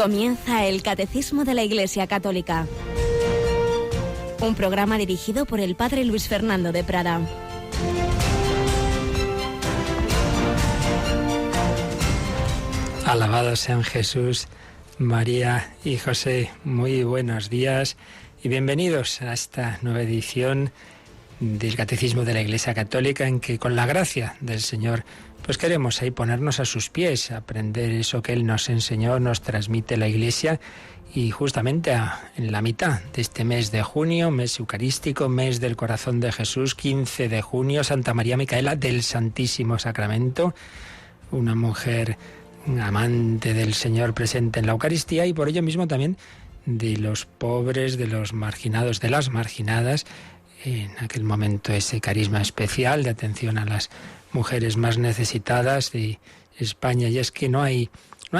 Comienza el Catecismo de la Iglesia Católica. Un programa dirigido por el Padre Luis Fernando de Prada. Alabados sean Jesús, María y José. Muy buenos días y bienvenidos a esta nueva edición del Catecismo de la Iglesia Católica, en que con la gracia del Señor pues queremos ahí ponernos a sus pies, aprender eso que Él nos enseñó, nos transmite la Iglesia. Y justamente en la mitad de este mes de junio, mes eucarístico, mes del corazón de Jesús, 15 de junio, Santa María Micaela del Santísimo Sacramento, una mujer amante del Señor presente en la Eucaristía y por ello mismo también de los pobres, de los marginados, de las marginadas, en aquel momento ese carisma especial de atención a las mujeres más necesitadas de España. Y es que no hay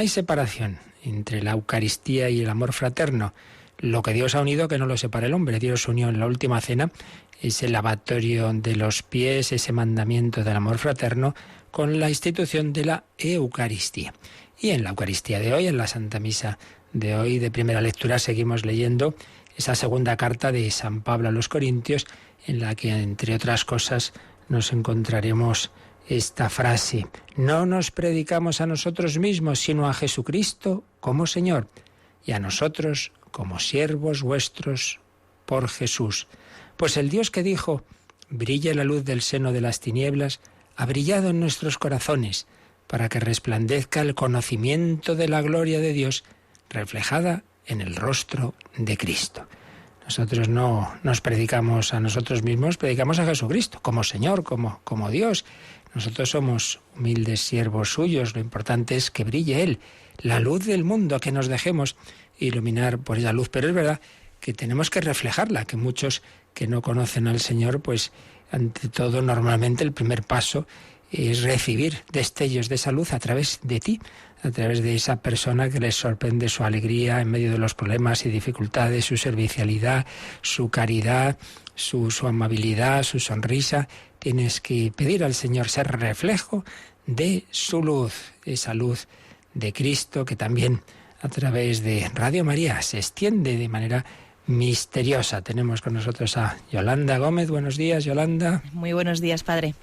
separación entre la Eucaristía y el amor fraterno. Lo que Dios ha unido, que no lo separa el hombre. Dios unió en la última cena ese lavatorio de los pies, ese mandamiento del amor fraterno, con la institución de la Eucaristía. Y en la Eucaristía de hoy, en la Santa Misa de hoy, de primera lectura, seguimos leyendo esa segunda carta de San Pablo a los Corintios, en la que, entre otras cosas, nos encontraremos esta frase: no nos predicamos a nosotros mismos, sino a Jesucristo como Señor, y a nosotros como siervos vuestros por Jesús. Pues el Dios que dijo, brille la luz del seno de las tinieblas, ha brillado en nuestros corazones, para que resplandezca el conocimiento de la gloria de Dios, reflejada en el rostro de Cristo. Nosotros no nos predicamos a nosotros mismos, predicamos a Jesucristo como Señor, como Dios. Nosotros somos humildes siervos suyos, lo importante es que brille Él, la luz del mundo, que nos dejemos iluminar por esa luz. Pero es verdad que tenemos que reflejarla, que muchos que no conocen al Señor, pues ante todo normalmente el primer paso es recibir destellos de esa luz a través de ti, a través de esa persona que les sorprende su alegría en medio de los problemas y dificultades, su servicialidad, su caridad, su amabilidad, su sonrisa. Tienes que pedir al Señor ser reflejo de su luz, esa luz de Cristo que también a través de Radio María se extiende de manera misteriosa. Tenemos con nosotros a Yolanda Gómez. Buenos días, Yolanda. Muy buenos días, Padre.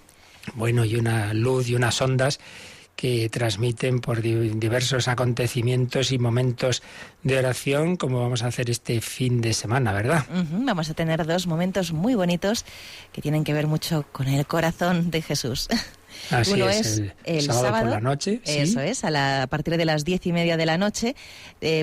Bueno, y una luz y unas ondas que transmiten por diversos acontecimientos y momentos de oración, como vamos a hacer este fin de semana, ¿verdad? Vamos a tener dos momentos muy bonitos que tienen que ver mucho con el corazón de Jesús. Así Uno es, el sábado por la noche. Eso ¿sí? es, a partir de las 10:30 de la noche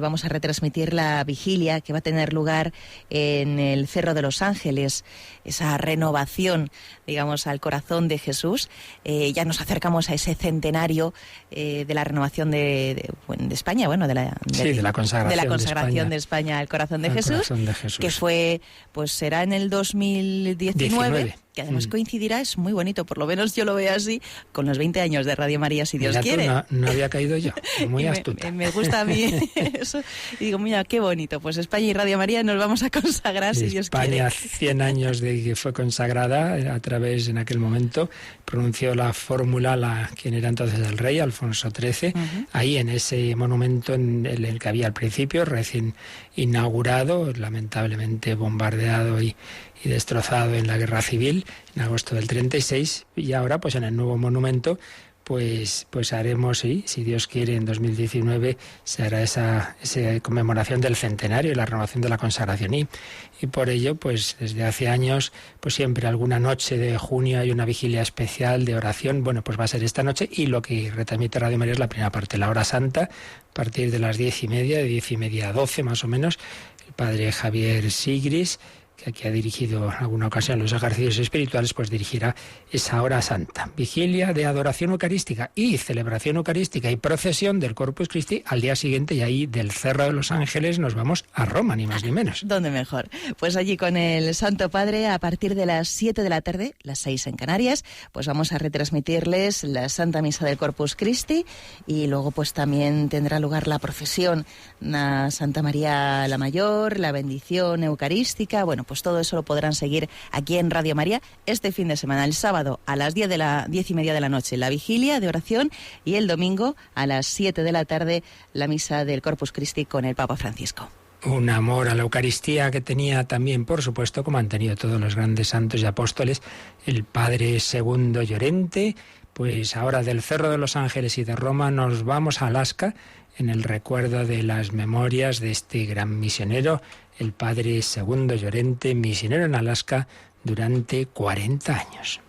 vamos a retransmitir la vigilia que va a tener lugar en el Cerro de los Ángeles, esa renovación, digamos, al corazón de Jesús. Ya nos acercamos a ese centenario de la renovación de España, bueno, de la consagración de España al corazón de Jesús, que fue, pues será en el 2019. Que además coincidirá, es muy bonito, por lo menos yo lo veo así, con los 20 años de Radio María, si Dios quiere. No había caído yo, muy astuta. Me gusta a mí eso. Y digo, mira, qué bonito, pues España y Radio María nos vamos a consagrar, si Dios quiere. España, 100 años de que fue consagrada, a través, en aquel momento, pronunció la fórmula, quien era entonces el rey, Alfonso XIII, ahí en ese monumento en el que había al principio, recién inaugurado, lamentablemente bombardeado y destrozado en la Guerra Civil, en agosto del 36, y ahora pues en el nuevo monumento pues haremos, si Dios quiere, en 2019 se hará esa conmemoración del centenario y la renovación de la consagración, y por ello pues desde hace años pues siempre alguna noche de junio hay una vigilia especial de oración. Bueno, pues va a ser esta noche, y lo que retransmite Radio María es la primera parte, la hora santa, a partir de las 10:30, de 10:30 a 12 más o menos. El padre Javier Sigris, que aquí ha dirigido en alguna ocasión los ejercicios espirituales, pues dirigirá esa hora santa. Vigilia de adoración eucarística y celebración eucarística y procesión del Corpus Christi al día siguiente, y ahí del Cerro de los Ángeles nos vamos a Roma, ni más ni menos. ¿Dónde mejor? Pues allí con el Santo Padre, a partir de las 7 de la tarde, las 6 en Canarias, pues vamos a retransmitirles la Santa Misa del Corpus Christi, y luego pues también tendrá lugar la procesión a Santa María la Mayor, la bendición eucarística. Bueno, Bueno, pues todo eso lo podrán seguir aquí en Radio María este fin de semana, el sábado a las 10:30 de la noche, la vigilia de oración, y el domingo a las 7 de la tarde, la misa del Corpus Christi con el Papa Francisco. Un amor a la Eucaristía que tenía también, por supuesto, como han tenido todos los grandes santos y apóstoles, el Padre Segundo Llorente. Pues ahora del Cerro de los Ángeles y de Roma nos vamos a Alaska en el recuerdo de las memorias de este gran misionero, el Padre Segundo Llorente, misionero en Alaska durante 40 años.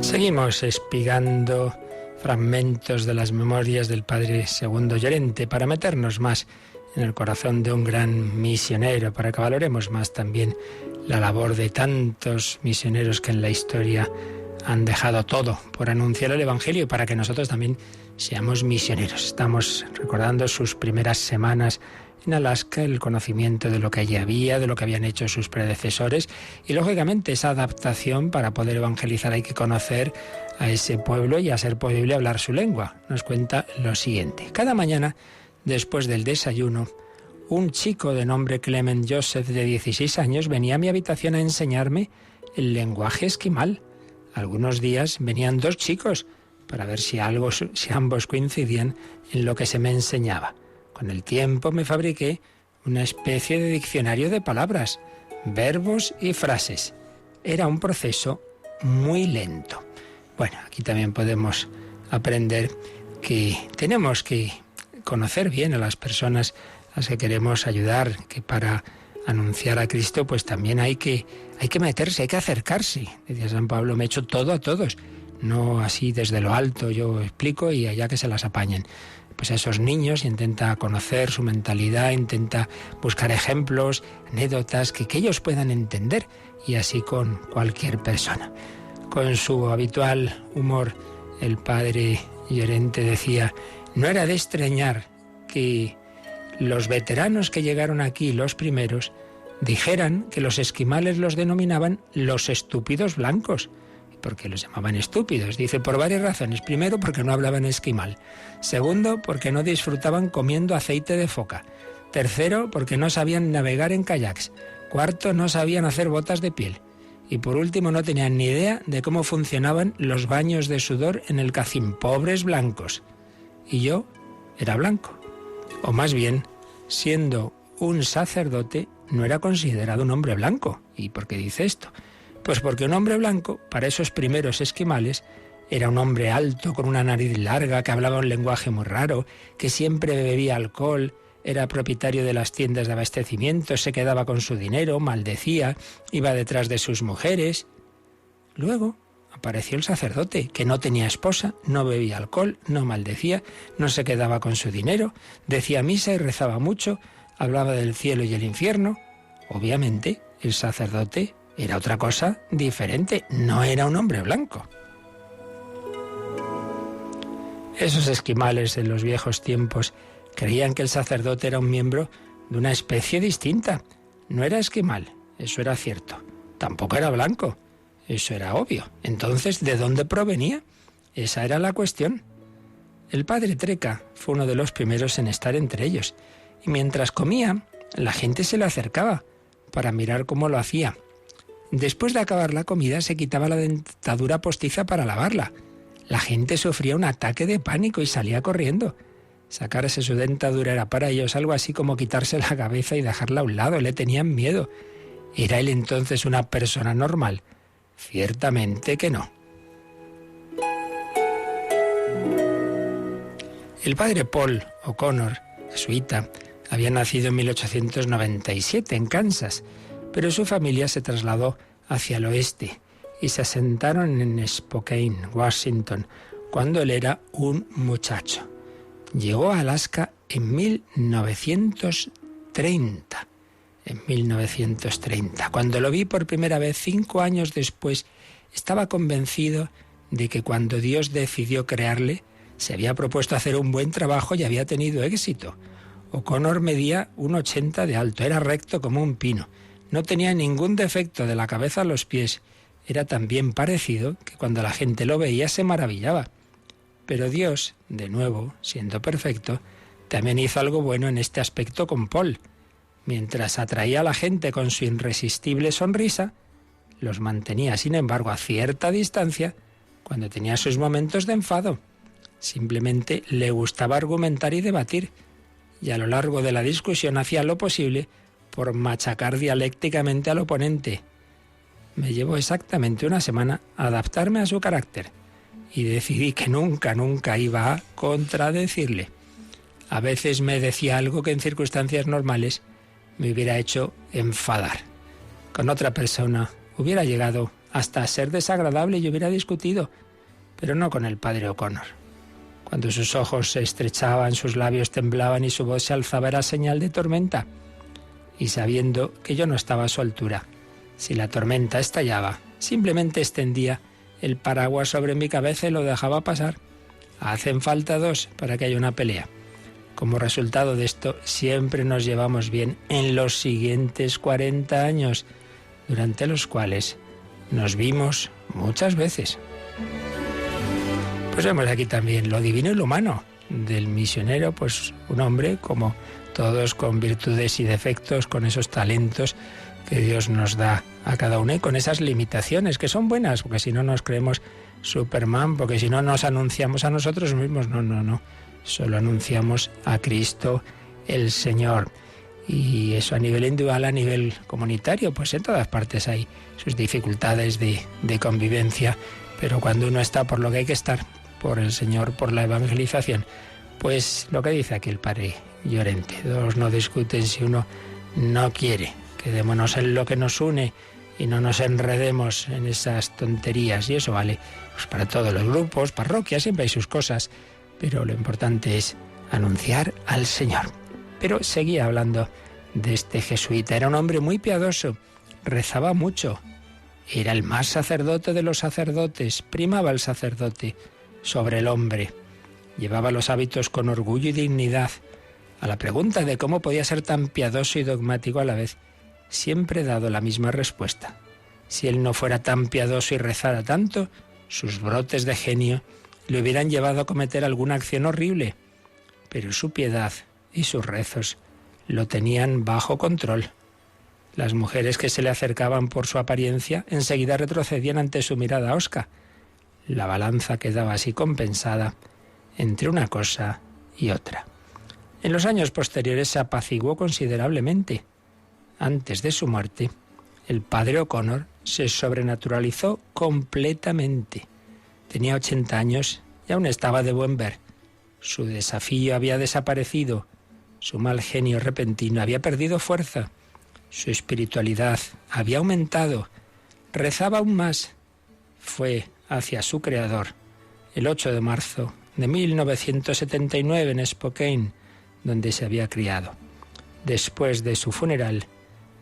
Seguimos espigando fragmentos de las memorias del Padre Segundo Llorente para meternos más en el corazón de un gran misionero, para que valoremos más también la labor de tantos misioneros que en la historia han dejado todo por anunciar el Evangelio y para que nosotros también seamos misioneros. Estamos recordando sus primeras semanas en Alaska, el conocimiento de lo que allí había, de lo que habían hecho sus predecesores, y lógicamente esa adaptación para poder evangelizar hay que conocer a ese pueblo y a ser posible hablar su lengua. Nos cuenta lo siguiente: cada mañana, después del desayuno, un chico de nombre Clement Joseph, de 16 años, venía a mi habitación a enseñarme el lenguaje esquimal. Algunos días venían 2 chicos para ver si ambos coincidían en lo que se me enseñaba. Con el tiempo me fabriqué una especie de diccionario de palabras, verbos y frases. Era un proceso muy lento. Bueno, aquí también podemos aprender que tenemos que conocer bien a las personas a las que queremos ayudar, que para anunciar a Cristo pues también hay que meterse, hay que acercarse. Decía San Pablo, me echo todo a todos, no así desde lo alto, yo explico y allá que se las apañen. Pues a esos niños intenta conocer su mentalidad, intenta buscar ejemplos, anécdotas que ellos puedan entender, y así con cualquier persona. Con su habitual humor, el Padre Llorente decía, no era de extrañar que los veteranos que llegaron aquí, los primeros, dijeran que los esquimales los denominaban los estúpidos blancos. ¿Por qué los llamaban estúpidos? Dice, por varias razones. Primero, porque no hablaban esquimal. Segundo, porque no disfrutaban comiendo aceite de foca. Tercero, porque no sabían navegar en kayaks. Cuarto, no sabían hacer botas de piel. Y por último, no tenían ni idea de cómo funcionaban los baños de sudor en el Kacim. Pobres blancos. Y yo era blanco. O más bien, siendo un sacerdote, no era considerado un hombre blanco. ¿Y por qué dice esto? Pues porque un hombre blanco, para esos primeros esquimales, era un hombre alto, con una nariz larga, que hablaba un lenguaje muy raro, que siempre bebía alcohol, era propietario de las tiendas de abastecimiento, se quedaba con su dinero, maldecía, iba detrás de sus mujeres. Luego apareció el sacerdote, que no tenía esposa, no bebía alcohol, no maldecía, no se quedaba con su dinero, decía misa y rezaba mucho, hablaba del cielo y el infierno. Obviamente, el sacerdote era otra cosa diferente, no era un hombre blanco. Esos esquimales en los viejos tiempos creían que el sacerdote era un miembro de una especie distinta. No era esquimal, eso era cierto. Tampoco era blanco, eso era obvio. Entonces, ¿de dónde provenía? Esa era la cuestión. El padre Treca fue uno de los primeros en estar entre ellos. Y mientras comía, la gente se le acercaba para mirar cómo lo hacía. Después de acabar la comida se quitaba la dentadura postiza para lavarla. La gente sufría un ataque de pánico y salía corriendo. Sacarse su dentadura era para ellos algo así como quitarse la cabeza y dejarla a un lado. Le tenían miedo. ¿Era él entonces una persona normal? Ciertamente que no. El padre Paul O'Connor, jesuita, había nacido en 1897 en Kansas, pero su familia se trasladó hacia el oeste y se asentaron en Spokane, Washington, cuando él era un muchacho. Llegó a Alaska en 1930. En 1930. Cuando lo vi por primera vez 5 años después, estaba convencido de que cuando Dios decidió crearle, se había propuesto hacer un buen trabajo y había tenido éxito. O'Connor medía 1,80 de alto, era recto como un pino, no tenía ningún defecto de la cabeza a los pies, era tan bien parecido que cuando la gente lo veía se maravillaba. Pero Dios, de nuevo, siendo perfecto, también hizo algo bueno en este aspecto con Paul. Mientras atraía a la gente con su irresistible sonrisa, los mantenía, sin embargo, a cierta distancia cuando tenía sus momentos de enfado. Simplemente le gustaba argumentar y debatir, y a lo largo de la discusión hacía lo posible por machacar dialécticamente al oponente. Me llevó exactamente una semana a adaptarme a su carácter y decidí que nunca iba a contradecirle. A veces me decía algo que en circunstancias normales me hubiera hecho enfadar. Con otra persona hubiera llegado hasta a ser desagradable y hubiera discutido, pero no con el padre O'Connor. Cuando sus ojos se estrechaban, sus labios temblaban y su voz se alzaba, era señal de tormenta. Y sabiendo que yo no estaba a su altura, si la tormenta estallaba, simplemente extendía el paraguas sobre mi cabeza y lo dejaba pasar. Hacen falta dos para que haya una pelea. Como resultado de esto, siempre nos llevamos bien en los siguientes 40 años, durante los cuales nos vimos muchas veces. Pues vemos aquí también lo divino y lo humano del misionero, pues un hombre como todos, con virtudes y defectos, con esos talentos que Dios nos da a cada uno y con esas limitaciones que son buenas, porque si no nos creemos Superman, porque si no nos anunciamos a nosotros mismos, no, solo anunciamos a Cristo el Señor. Y eso a nivel individual, a nivel comunitario, pues en todas partes hay sus dificultades de convivencia, pero cuando uno está por lo que hay que estar, por el Señor, por la evangelización, pues lo que dice aquí el padre Llorente, dos no discuten si uno no quiere. Quedémonos en lo que nos une y no nos enredemos en esas tonterías. Y eso vale pues para todos los grupos, parroquias, siempre hay sus cosas, pero lo importante es anunciar al Señor. Pero seguía hablando de este jesuita. Era un hombre muy piadoso, rezaba mucho, era el más sacerdote de los sacerdotes, primaba el sacerdote sobre el hombre, llevaba los hábitos con orgullo y dignidad. A la pregunta de cómo podía ser tan piadoso y dogmático a la vez, siempre he dado la misma respuesta. Si él no fuera tan piadoso y rezara tanto, sus brotes de genio le hubieran llevado a cometer alguna acción horrible. Pero su piedad y sus rezos lo tenían bajo control. Las mujeres que se le acercaban por su apariencia enseguida retrocedían ante su mirada hosca. La balanza quedaba así compensada entre una cosa y otra. En los años posteriores se apaciguó considerablemente. Antes de su muerte, el padre O'Connor se sobrenaturalizó completamente. Tenía 80 años y aún estaba de buen ver. Su desafío había desaparecido, su mal genio repentino había perdido fuerza, su espiritualidad había aumentado, rezaba aún más. Fue hacia su creador el 8 de marzo de 1979 en Spokane, donde se había criado. Después de su funeral,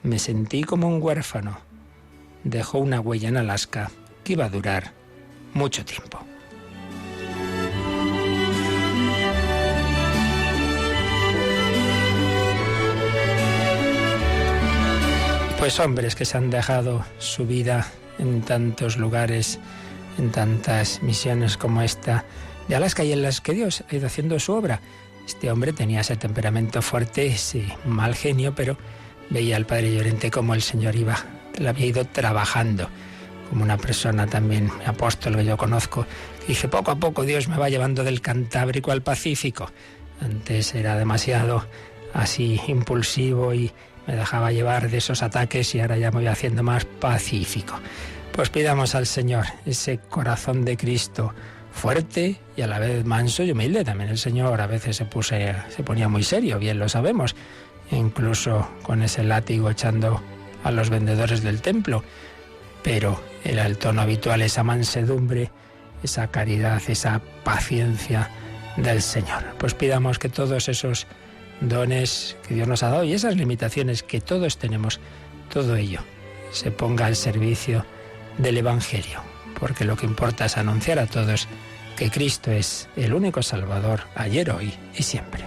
me sentí como un huérfano. Dejó una huella en Alaska que iba a durar mucho tiempo. Pues hombres que se han dejado su vida en tantos lugares, en tantas misiones como esta de Alaska y en las que Dios ha ido haciendo su obra. Este hombre tenía ese temperamento fuerte, ese mal genio, pero veía al padre Llorente como el Señor le había ido trabajando, como una persona también, apóstol que yo conozco, que dice, poco a poco Dios me va llevando del Cantábrico al Pacífico. Antes era demasiado así impulsivo y me dejaba llevar de esos ataques y ahora ya me voy haciendo más pacífico. Pues pidamos al Señor ese corazón de Cristo fuerte y a la vez manso y humilde. También el Señor a veces se ponía muy serio, bien lo sabemos, incluso con ese látigo echando a los vendedores del templo. Pero era el tono habitual, esa mansedumbre, esa caridad, esa paciencia del Señor. Pues pidamos que todos esos dones que Dios nos ha dado y esas limitaciones que todos tenemos, todo ello se ponga al servicio del Evangelio, porque lo que importa es anunciar a todos que Cristo es el único Salvador, ayer, hoy y siempre.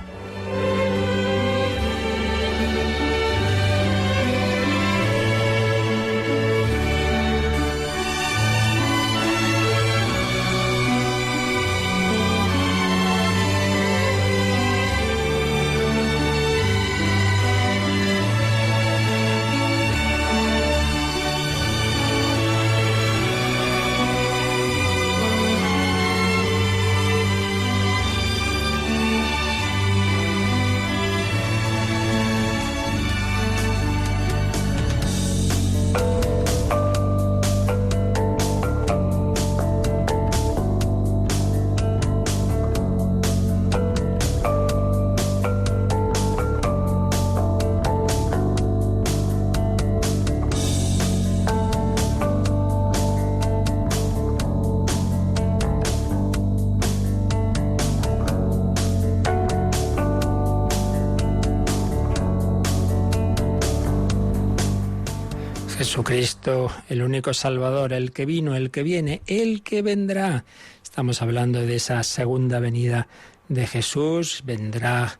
Jesucristo, el único Salvador, el que vino, el que viene, el que vendrá. Estamos hablando de esa segunda venida de Jesús, vendrá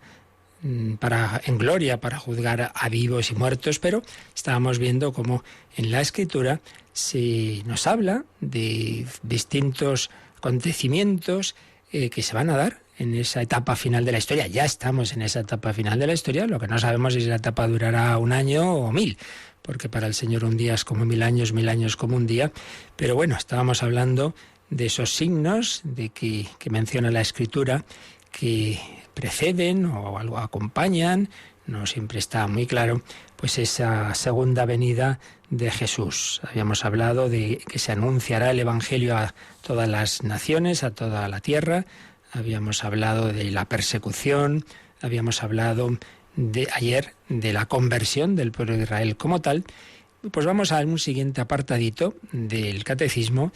en gloria para juzgar a vivos y muertos, pero estábamos viendo cómo en la Escritura se nos habla de distintos acontecimientos que se van a dar en esa etapa final de la historia. Ya estamos en esa etapa final de la historia, lo que no sabemos es si la etapa durará 1 año o 1000, porque para el Señor un día es como 1000 años como un día. Pero bueno, estábamos hablando de esos signos de que menciona la Escritura, que preceden o algo acompañan, no siempre está muy claro, pues esa segunda venida de Jesús. Habíamos hablado de que se anunciará el Evangelio a todas las naciones, a toda la tierra. Habíamos hablado de la persecución, habíamos hablado ayer de la conversión del pueblo de Israel como tal. Pues vamos a un siguiente apartadito del Catecismo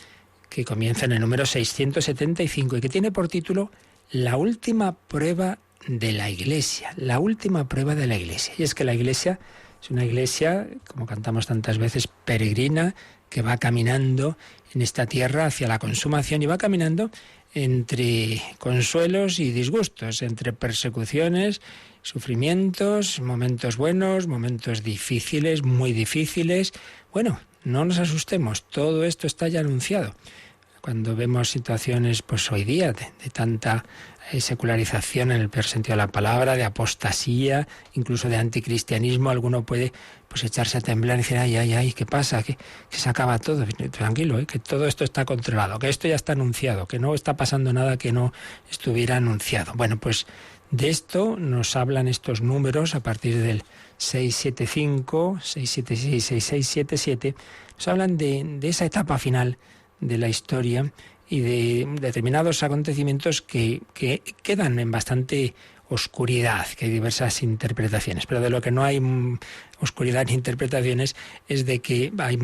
que comienza en el número 675 y que tiene por título La última prueba de la Iglesia. La última prueba de la Iglesia. Y es que la Iglesia es una Iglesia, como cantamos tantas veces, peregrina, que va caminando en esta tierra hacia la consumación y va caminando entre consuelos y disgustos, entre persecuciones, sufrimientos, momentos buenos, momentos difíciles, muy difíciles. Bueno, no nos asustemos, todo esto está ya anunciado. Cuando vemos situaciones, pues hoy día, de tanta secularización en el peor sentido de la palabra, de apostasía, incluso de anticristianismo, alguno puede pues echarse a temblar y decir, ay, ¿qué pasa? Que se acaba todo. Tranquilo, que todo esto está controlado, que esto ya está anunciado, que no está pasando nada que no estuviera anunciado. Bueno, pues de esto nos hablan estos números a partir del 675, 676, 6677, nos hablan de esa etapa final de la historia y de determinados acontecimientos que quedan en bastante oscuridad, que hay diversas interpretaciones, pero de lo que no hay oscuridad ni interpretaciones es de que hay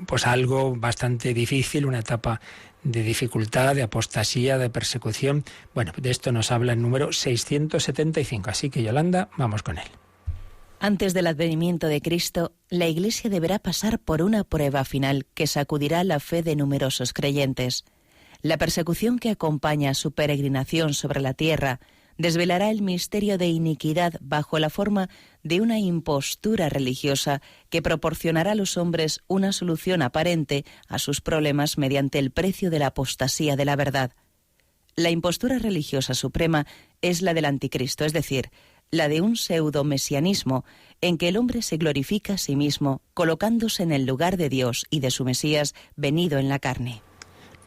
pues algo bastante difícil, una etapa de dificultad, de apostasía, de persecución. Bueno, de esto nos habla el número 675, así que Yolanda, vamos con él. Antes del advenimiento de Cristo, la Iglesia deberá pasar por una prueba final que sacudirá la fe de numerosos creyentes. La persecución que acompaña su peregrinación sobre la tierra desvelará el misterio de iniquidad bajo la forma de una impostura religiosa que proporcionará a los hombres una solución aparente a sus problemas mediante el precio de la apostasía de la verdad. La impostura religiosa suprema es la del anticristo, es decir, la de un pseudo-mesianismo en que el hombre se glorifica a sí mismo, colocándose en el lugar de Dios y de su Mesías venido en la carne.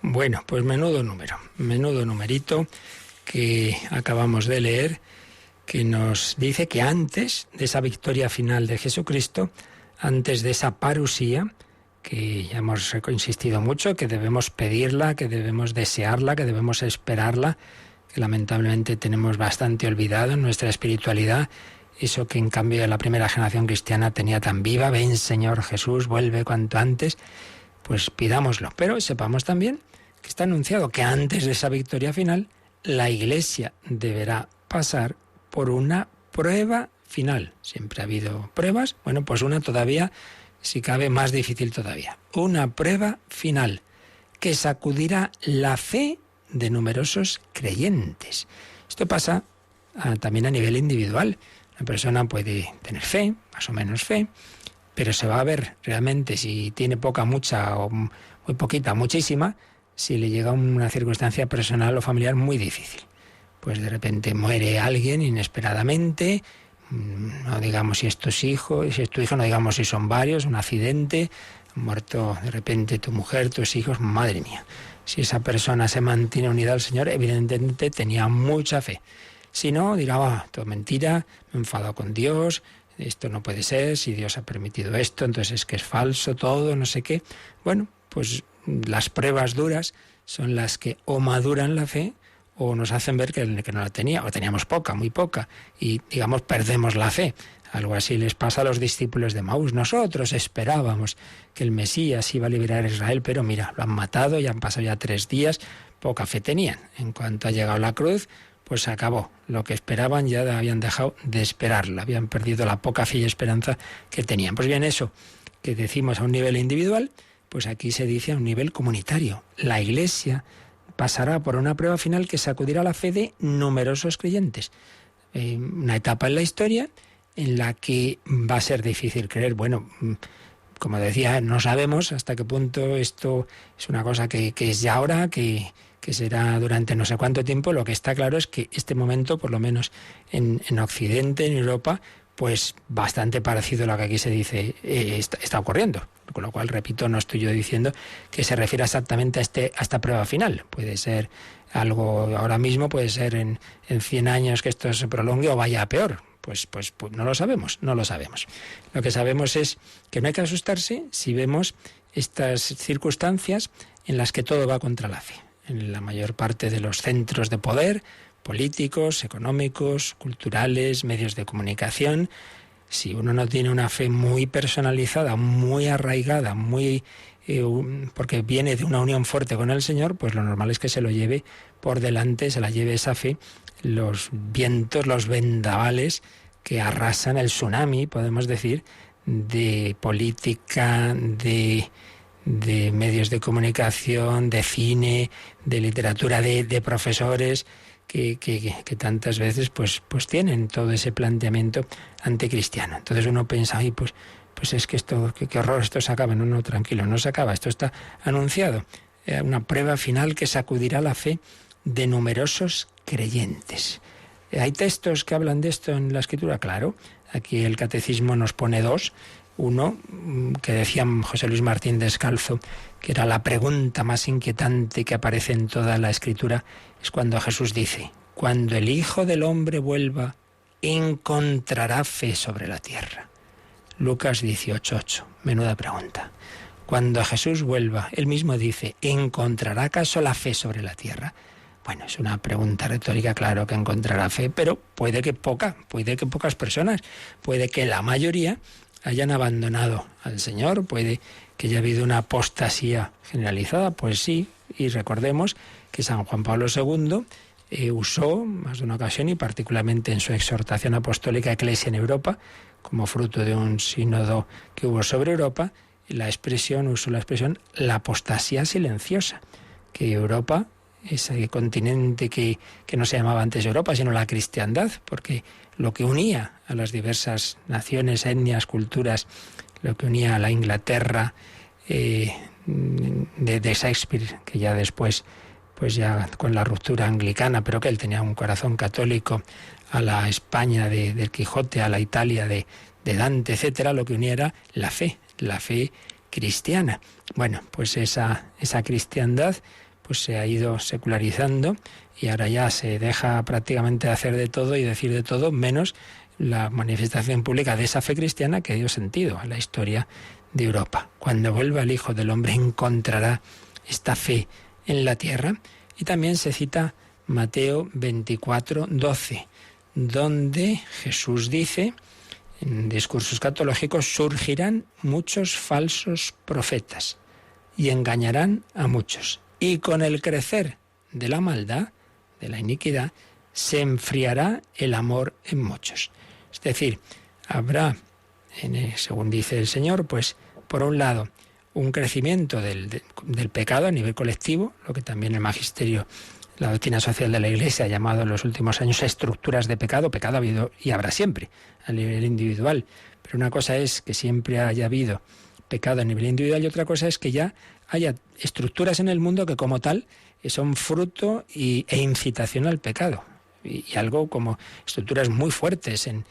Bueno, pues menudo numerito que acabamos de leer, que nos dice que antes de esa victoria final de Jesucristo, antes de esa parusía, que ya hemos insistido mucho, que debemos pedirla, que debemos desearla, que debemos esperarla, que lamentablemente tenemos bastante olvidado en nuestra espiritualidad, eso que en cambio la primera generación cristiana tenía tan viva, ven Señor Jesús, vuelve cuanto antes, pues pidámoslo. Pero sepamos también que está anunciado que antes de esa victoria final, la Iglesia deberá pasar por una prueba final. Siempre ha habido pruebas, bueno, pues una todavía, si cabe, más difícil todavía. Una prueba final que sacudirá la fe de numerosos creyentes. Esto pasa también a nivel individual. Una persona puede tener fe, más o menos fe, pero se va a ver realmente si tiene poca, mucha o muy poquita, muchísima, si le llega una circunstancia personal o familiar muy difícil. Pues de repente muere alguien inesperadamente, no digamos si es tu hijo, no digamos si son varios, un accidente, ha muerto de repente tu mujer, tus hijos, madre mía. Si esa persona se mantiene unida al Señor, evidentemente tenía mucha fe. Si no, dirá, todo mentira, me he enfadado con Dios, esto no puede ser, si Dios ha permitido esto, entonces es que es falso todo, no sé qué. Bueno, pues las pruebas duras son las que o maduran la fe o nos hacen ver que no la tenía, o teníamos poca, muy poca, y digamos perdemos la fe. Algo así les pasa a los discípulos de Maús. Nosotros esperábamos que el Mesías iba a liberar a Israel, pero mira, lo han matado, ya han pasado ya 3 días, poca fe tenían. En cuanto ha llegado la cruz, pues se acabó. Lo que esperaban ya habían dejado de esperarla, habían perdido la poca fe y esperanza que tenían. Pues bien, eso que decimos a un nivel individual, pues aquí se dice a un nivel comunitario. La Iglesia pasará por una prueba final que sacudirá la fe de numerosos creyentes. Una etapa en la historia en la que va a ser difícil creer. Bueno, como decía, no sabemos hasta qué punto esto es una cosa que es ya ahora, que será durante no sé cuánto tiempo. Lo que está claro es que este momento, por lo menos en Occidente, en Europa, pues bastante parecido a lo que aquí se dice, está ocurriendo. Con lo cual, repito, no estoy yo diciendo que se refiera exactamente a esta prueba final. Puede ser algo ahora mismo, puede ser en 100 años que esto se prolongue o vaya a peor. Pues no lo sabemos. Lo que sabemos es que no hay que asustarse si vemos estas circunstancias en las que todo va contra la fe. En la mayor parte de los centros de poder, políticos, económicos, culturales, medios de comunicación, si uno no tiene una fe muy personalizada, muy arraigada, porque viene de una unión fuerte con el Señor, pues lo normal es que se lo lleve por delante, se la lleve esa fe, los vientos, los vendavales que arrasan el tsunami, podemos decir, de política, de medios de comunicación, de cine, de literatura, de profesores que tantas veces pues tienen todo ese planteamiento anticristiano. Entonces uno piensa, pues es que esto, qué horror, esto se acaba. No, tranquilo, no se acaba, esto está anunciado. Una prueba final que sacudirá la fe de numerosos creyentes. ¿Hay textos que hablan de esto en la Escritura? Claro, aquí el Catecismo nos pone 2. Uno, que decía José Luis Martín Descalzo, que era la pregunta más inquietante que aparece en toda la Escritura, es cuando Jesús dice: cuando el Hijo del Hombre vuelva, ¿encontrará fe sobre la tierra? Lucas 18:8. Menuda pregunta. Cuando Jesús vuelva, él mismo dice: ¿encontrará acaso la fe sobre la tierra? Bueno, es una pregunta retórica, claro que encontrará fe, pero puede que pocas personas, puede que la mayoría hayan abandonado al Señor, puede que haya habido una apostasía generalizada, pues sí, y recordemos que San Juan Pablo II usó más de una ocasión, y particularmente en su exhortación apostólica Eclesia en Europa, como fruto de un sínodo que hubo sobre Europa, usó la expresión la apostasía silenciosa, que Europa, ese continente que no se llamaba antes Europa, sino la cristiandad, porque lo que unía a las diversas naciones, etnias, culturas, lo que unía a la Inglaterra de Shakespeare, que ya después, pues ya con la ruptura anglicana, pero que él tenía un corazón católico, a la España del Quijote, a la Italia de Dante, etcétera, lo que unía era la fe cristiana. Bueno, pues esa cristiandad pues se ha ido secularizando y ahora ya se deja prácticamente hacer de todo y decir de todo, menos la manifestación pública de esa fe cristiana que dio sentido a la historia de Europa. Cuando vuelva el Hijo del Hombre, encontrará esta fe en la tierra. Y también se cita Mateo 24:12, donde Jesús dice, en discursos escatológicos: surgirán muchos falsos profetas y engañarán a muchos. Y con el crecer de la maldad, de la iniquidad, se enfriará el amor en muchos. Es decir, habrá, según dice el Señor, pues por un lado, un crecimiento del pecado a nivel colectivo, lo que también el magisterio, la doctrina social de la Iglesia ha llamado en los últimos años estructuras de pecado. Pecado ha habido y habrá siempre a nivel individual. Pero una cosa es que siempre haya habido pecado a nivel individual y otra cosa es que ya haya estructuras en el mundo que como tal son fruto e incitación al pecado. Y algo como estructuras muy fuertes en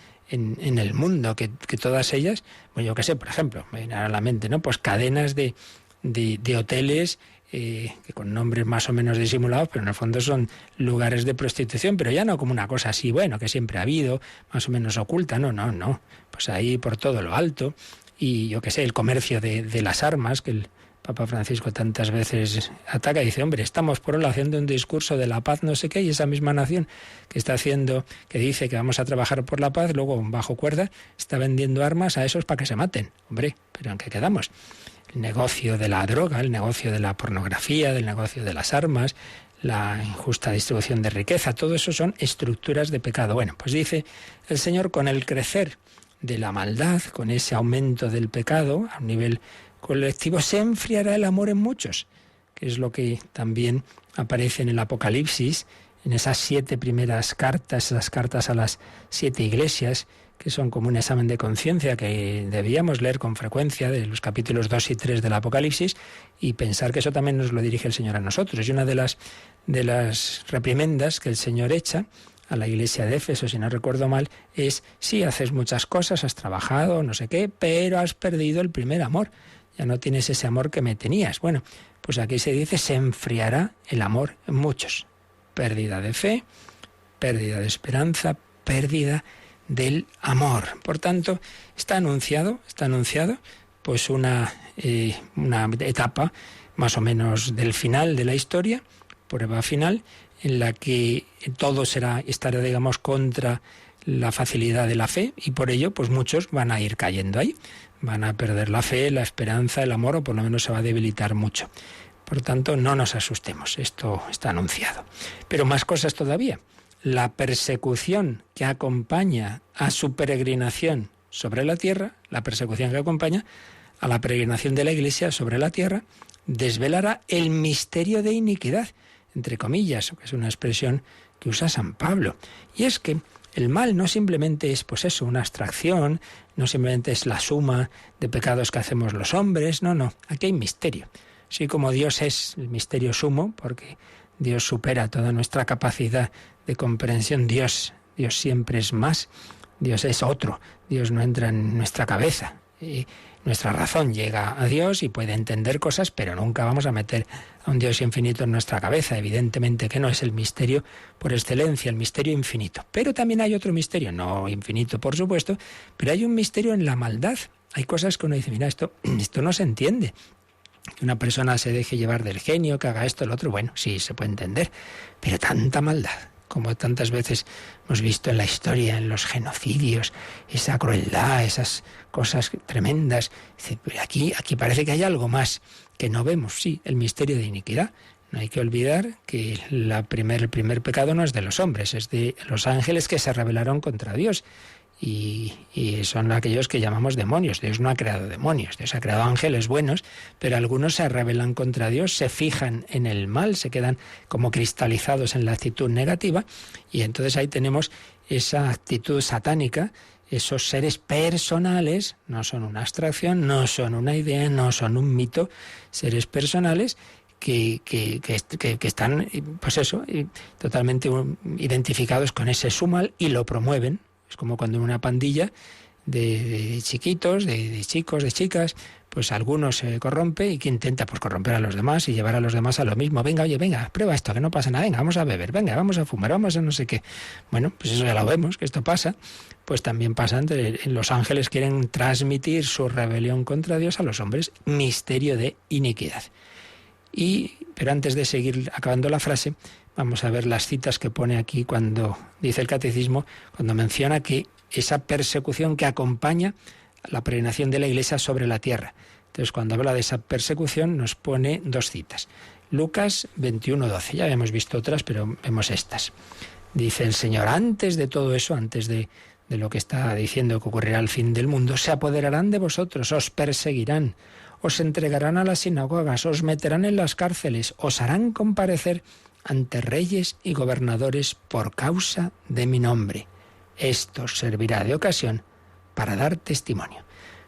el mundo, que todas ellas, pues yo qué sé, por ejemplo, me viene a la mente, ¿no? Pues cadenas de hoteles que con nombres más o menos disimulados, pero en el fondo son lugares de prostitución, pero ya no como una cosa así, bueno, que siempre ha habido, más o menos oculta, no. Pues ahí por todo lo alto, y yo qué sé, el comercio de las armas, que el Papa Francisco tantas veces ataca y dice, hombre, estamos por un lado haciendo un discurso de la paz, no sé qué, y esa misma nación que está haciendo, que dice que vamos a trabajar por la paz, luego bajo cuerda está vendiendo armas a esos para que se maten. Hombre, pero ¿en qué quedamos? El negocio de la droga, el negocio de la pornografía, del negocio de las armas, la injusta distribución de riqueza, todo eso son estructuras de pecado. Bueno, pues dice el Señor, con el crecer de la maldad, con ese aumento del pecado a un nivel colectivo, se enfriará el amor en muchos, que es lo que también aparece en el Apocalipsis, en esas 7 primeras cartas, esas cartas a las 7 iglesias, que son como un examen de conciencia que debíamos leer con frecuencia, de los capítulos 2 y 3 del Apocalipsis, y pensar que eso también nos lo dirige el Señor a nosotros. Y una de las reprimendas que el Señor echa a la iglesia de Éfeso, si no recuerdo mal, es, sí, haces muchas cosas, has trabajado, no sé qué, pero has perdido el primer amor. Ya no tienes ese amor que me tenías. Bueno, pues aquí se dice, se enfriará el amor en muchos. Pérdida de fe, pérdida de esperanza, pérdida del amor. Por tanto, está anunciado pues una etapa más o menos del final de la historia, prueba final, en la que todo estará, digamos, contra la facilidad de la fe, y por ello, pues muchos van a ir cayendo ahí. Van a perder la fe, la esperanza, el amor, o por lo menos se va a debilitar mucho. Por tanto, no nos asustemos, esto está anunciado. Pero más cosas todavía. La persecución que acompaña a su peregrinación sobre la tierra, la persecución que acompaña a la peregrinación de la Iglesia sobre la tierra, desvelará el misterio de iniquidad, entre comillas, que es una expresión que usa San Pablo. Y es que el mal no simplemente es, pues eso, una abstracción, no simplemente es la suma de pecados que hacemos los hombres, no, aquí hay misterio. Así como Dios es el misterio sumo, porque Dios supera toda nuestra capacidad de comprensión, Dios siempre es más, Dios es otro, Dios no entra en nuestra cabeza. Y nuestra razón llega a Dios y puede entender cosas, pero nunca vamos a meter a un Dios infinito en nuestra cabeza. Evidentemente que no, es el misterio por excelencia, el misterio infinito. Pero también hay otro misterio, no infinito por supuesto, pero hay un misterio en la maldad. Hay cosas que uno dice, mira, esto no se entiende. Que una persona se deje llevar del genio, que haga esto, lo otro, bueno, sí, se puede entender, pero tanta maldad, como tantas veces hemos visto en la historia, en los genocidios, esa crueldad, esas cosas tremendas. Aquí parece que hay algo más que no vemos, sí, el misterio de iniquidad. No hay que olvidar que el primer pecado no es de los hombres, es de los ángeles que se rebelaron contra Dios. Y son aquellos que llamamos demonios. Dios no ha creado demonios, Dios ha creado ángeles buenos, pero algunos se rebelan contra Dios, se fijan en el mal, se quedan como cristalizados en la actitud negativa, y entonces ahí tenemos esa actitud satánica. Esos seres personales no son una abstracción, no son una idea, no son un mito, seres personales que están, pues eso, totalmente identificados con ese sumal y lo promueven. Es como cuando en una pandilla de chiquitos, de chicos, de chicas, pues algunos se corrompe y que intenta pues corromper a los demás y llevar a los demás a lo mismo. Venga, prueba esto, que no pasa nada, venga, vamos a beber, venga, vamos a fumar, vamos a no sé qué. Bueno, pues eso ya lo vemos, que esto pasa. Pues también pasa, los ángeles quieren transmitir su rebelión contra Dios a los hombres, misterio de iniquidad. Pero antes de seguir acabando la frase, vamos a ver las citas que pone aquí cuando dice el Catecismo, cuando menciona que esa persecución que acompaña la peregrinación de la Iglesia sobre la tierra. Entonces, cuando habla de esa persecución, nos pone 2 citas. Lucas 21:12, ya habíamos visto otras, pero vemos estas. Dice el Señor, antes de todo eso, antes de lo que está diciendo que ocurrirá al fin del mundo, se apoderarán de vosotros, os perseguirán, os entregarán a las sinagogas, os meterán en las cárceles, os harán comparecer ante reyes y gobernadores por causa de mi nombre. Esto os servirá de ocasión para dar testimonio.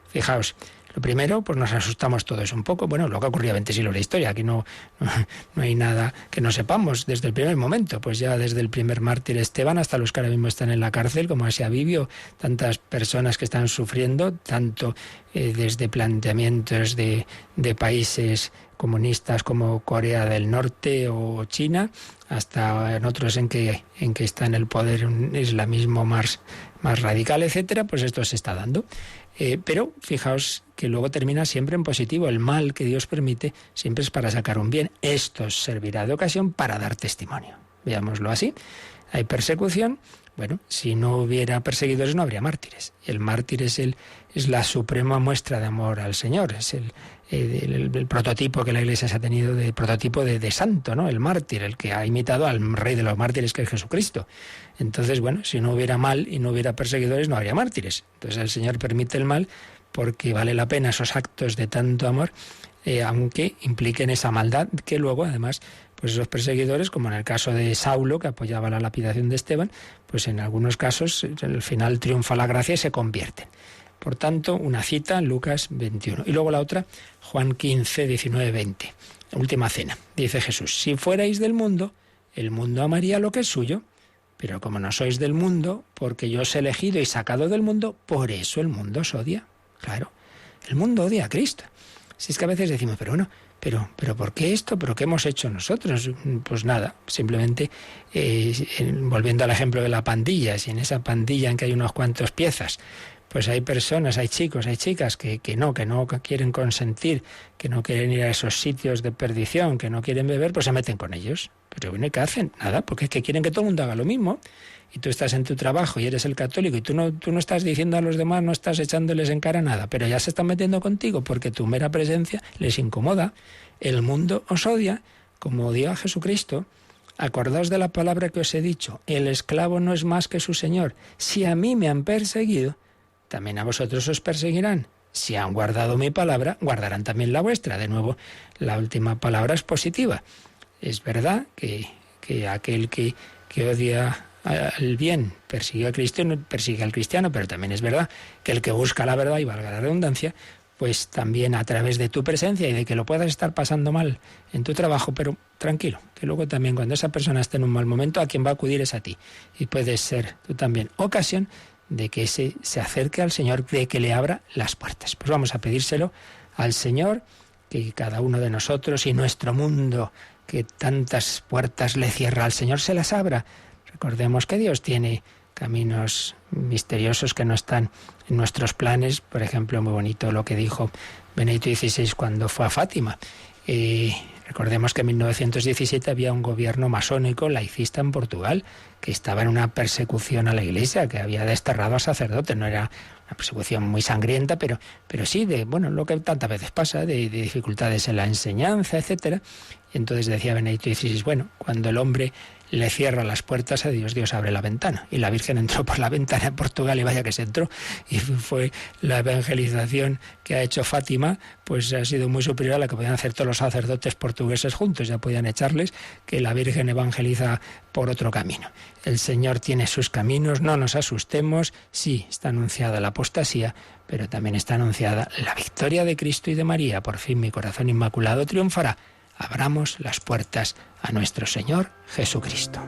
Fijaos, lo primero, pues nos asustamos todos un poco. Bueno, lo que ha ocurrido a 20 siglos de historia, aquí no hay nada que no sepamos desde el primer momento. Pues ya desde el primer mártir Esteban hasta los que ahora mismo están en la cárcel, como Asia Bibi, tantas personas que están sufriendo, tanto desde planteamientos de países comunistas como Corea del Norte o China, hasta en otros en que está en el poder un islamismo más radical, etcétera, pues esto se está dando. Pero fijaos que luego termina siempre en positivo. El mal que Dios permite siempre es para sacar un bien. Esto servirá de ocasión para dar testimonio. Veámoslo así. Hay persecución. Bueno, si no hubiera perseguidores no habría mártires. Y el mártir es la suprema muestra de amor al Señor. Es el prototipo que la Iglesia se ha tenido, de prototipo de santo, ¿no? El mártir, el que ha imitado al rey de los mártires, que es Jesucristo. Entonces, bueno, si no hubiera mal y no hubiera perseguidores, no habría mártires. Entonces el Señor permite el mal porque vale la pena esos actos de tanto amor, aunque impliquen esa maldad que luego, además, pues esos perseguidores, como en el caso de Saulo, que apoyaba la lapidación de Esteban, pues en algunos casos al final triunfa la gracia y se convierten. Por tanto, una cita en Lucas 21. Y luego la otra, Juan 15, 19, 20. Última cena. Dice Jesús: si fuerais del mundo, el mundo amaría lo que es suyo. Pero como no sois del mundo, porque yo os he elegido y sacado del mundo, por eso el mundo os odia. Claro, el mundo odia a Cristo. Si es que a veces decimos, pero bueno, pero ¿por qué esto? ¿Pero qué hemos hecho nosotros? Pues nada, simplemente volviendo al ejemplo de la pandilla, si en esa pandilla en que hay unos cuantos piezas, pues hay personas, hay chicos, hay chicas que no quieren consentir, que no quieren ir a esos sitios de perdición, que no quieren beber, pues se meten con ellos. Pero bueno, ¿y qué hacen? Nada, porque es que quieren que todo el mundo haga lo mismo. Y tú estás en tu trabajo y eres el católico y tú no estás diciendo a los demás, no estás echándoles en cara nada, pero ya se están metiendo contigo porque tu mera presencia les incomoda. El mundo os odia, como odió a Jesucristo. Acordaos de la palabra que os he dicho: el esclavo no es más que su señor. Si a mí me han perseguido, también a vosotros os perseguirán. Si han guardado mi palabra, guardarán también la vuestra. De nuevo, la última palabra es positiva. Es verdad que aquel que odia al bien persigue al cristiano, pero también es verdad que el que busca la verdad, y valga la redundancia, pues también a través de tu presencia y de que lo puedas estar pasando mal en tu trabajo, pero tranquilo, que luego también cuando esa persona esté en un mal momento, a quien va a acudir es a ti. Y puedes ser tú también ocasión de que se acerque al Señor, de que le abra las puertas. Pues vamos a pedírselo al Señor, que cada uno de nosotros y nuestro mundo, que tantas puertas le cierra al Señor, se las abra. Recordemos que Dios tiene caminos misteriosos que no están en nuestros planes. Por ejemplo, muy bonito lo que dijo Benedicto XVI cuando fue a Fátima. Recordemos que en 1917 había un gobierno masónico laicista en Portugal que estaba en una persecución a la Iglesia, que había desterrado a sacerdotes. No era una persecución muy sangrienta, pero sí de lo que tantas veces pasa, de dificultades en la enseñanza, etcétera. Y entonces decía Benedicto XVI, cuando el hombre le cierra las puertas a Dios, Dios abre la ventana. Y la Virgen entró por la ventana en Portugal, y vaya que se entró. Y fue la evangelización que ha hecho Fátima, pues ha sido muy superior a la que podían hacer todos los sacerdotes portugueses juntos. Ya podían echarles, que la Virgen evangeliza por otro camino. El Señor tiene sus caminos, no nos asustemos. Sí, está anunciada la apostasía, pero también está anunciada la victoria de Cristo y de María. Por fin mi corazón inmaculado triunfará. Abramos las puertas a nuestro Señor Jesucristo.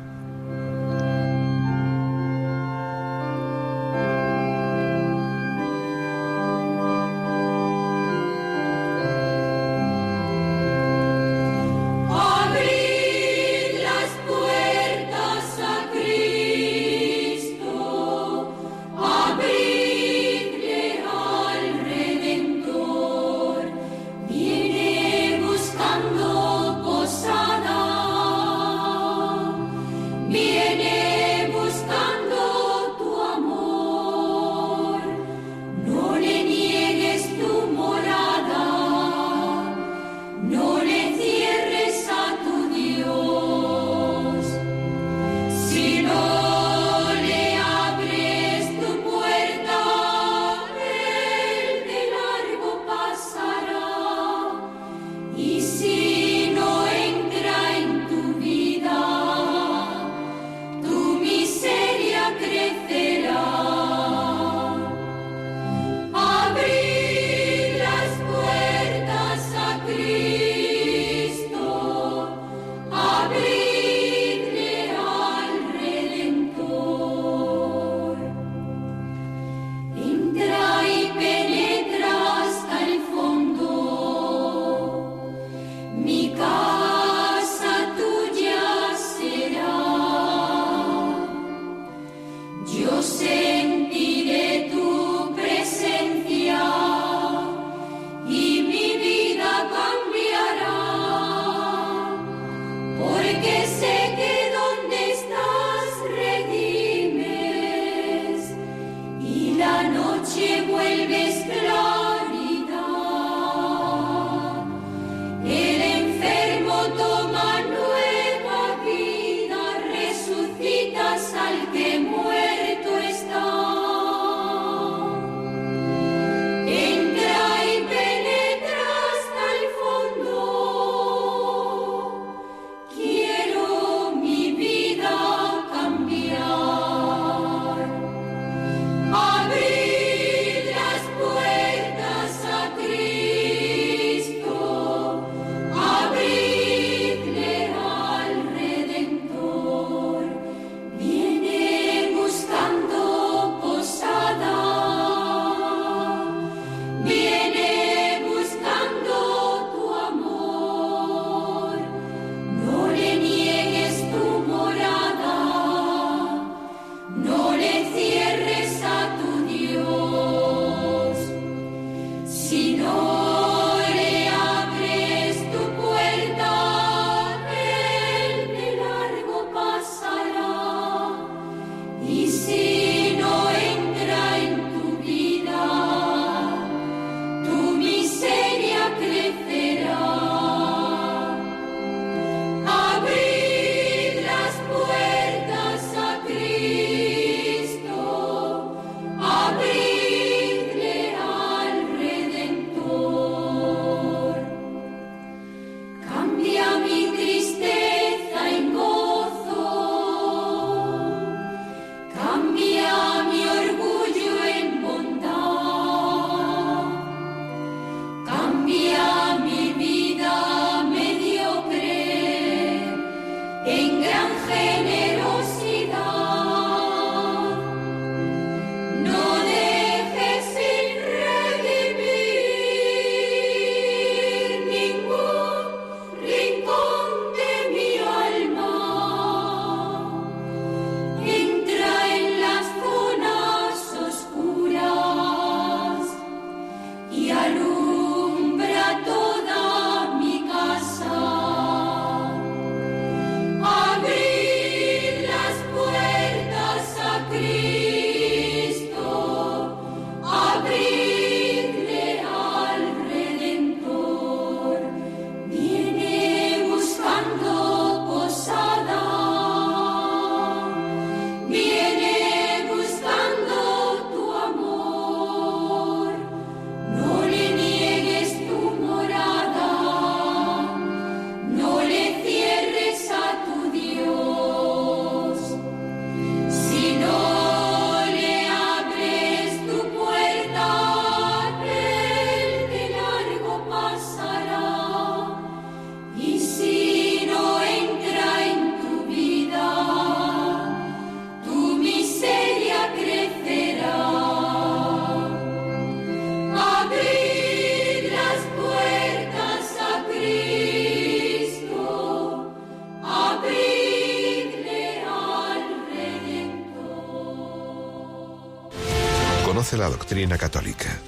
Conoce la doctrina católica.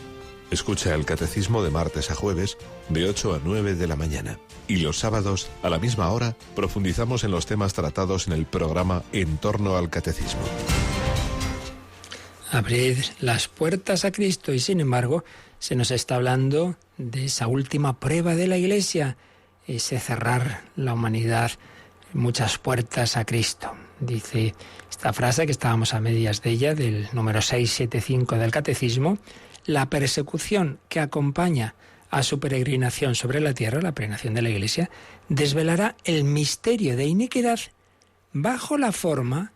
Escucha el catecismo de martes a jueves, de 8 a 9 de la mañana. Y los sábados, a la misma hora, profundizamos en los temas tratados en el programa En torno al catecismo. Abrid las puertas a Cristo, y sin embargo se nos está hablando de esa última prueba de la Iglesia, ese cerrar la humanidad, muchas puertas a Cristo. Dice esta frase, que estábamos a medias de ella, del número 675 del Catecismo: la persecución que acompaña a su peregrinación sobre la tierra, la peregrinación de la Iglesia, desvelará el misterio de iniquidad bajo la forma